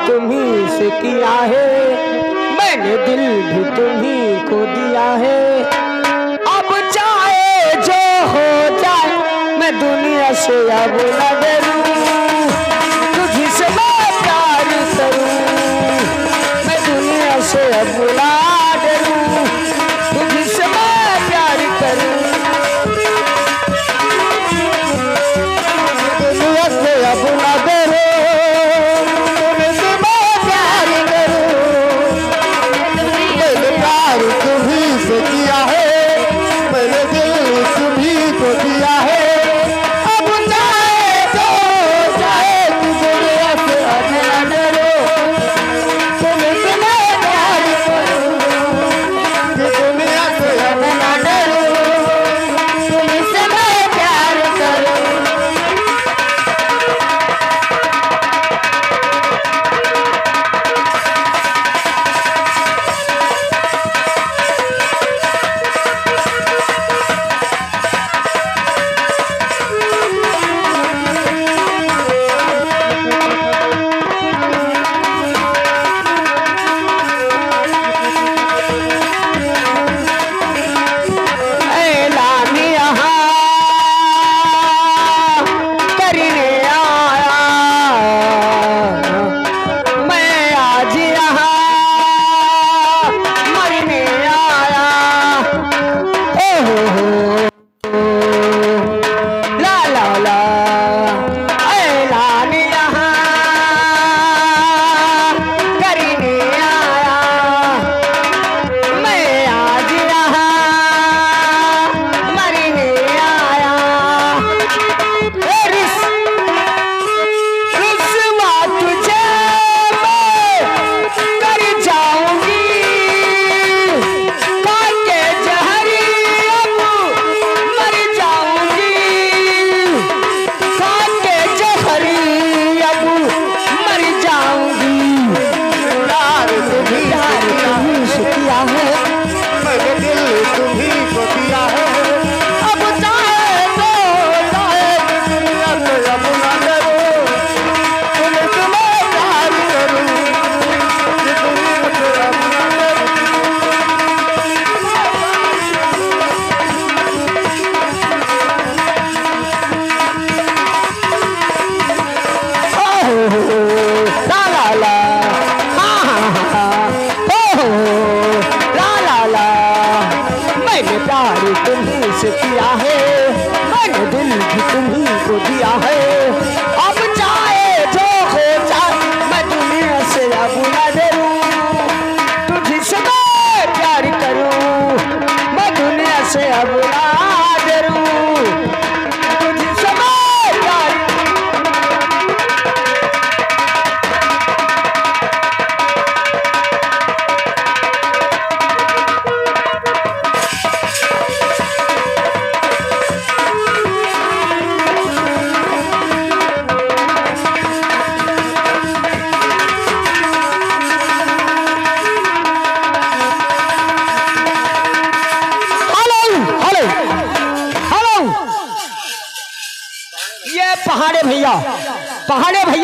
तुम्ही से किया है, मैंने दिल भी तुम्ही को दिया है। अब चाहे जो हो जाए मैं दुनिया से अब न डरूं, तुझी से मैं प्यार करूं, मैं दुनिया से अब न डरूं, तुझी से मैं प्यार करूं, दुनिया से अब न डरूं, तुझसे मैं प्यार करूं। मैंने प्यार तुम्ही से किया है, मैंने दिल तुम्ही को दिया है। अब चाहे जो चाहे दुनिया से अब न डरो, तुमसे मैं प्यार करूं, दुनिया से अब न डरो, तुमसे मैं प्यार करूं। तुम्ही से किया है, मैंने दिल भी तुम्ही को दिया है। अब चाहे जो हो जाए मैं दुनिया से अब न डरूं, तुझी से मैं प्यार करूं, मैं दुनिया से अब न डरूं, तुझी से मैं प्यार। पहाड़े भैया, पहाड़े भैया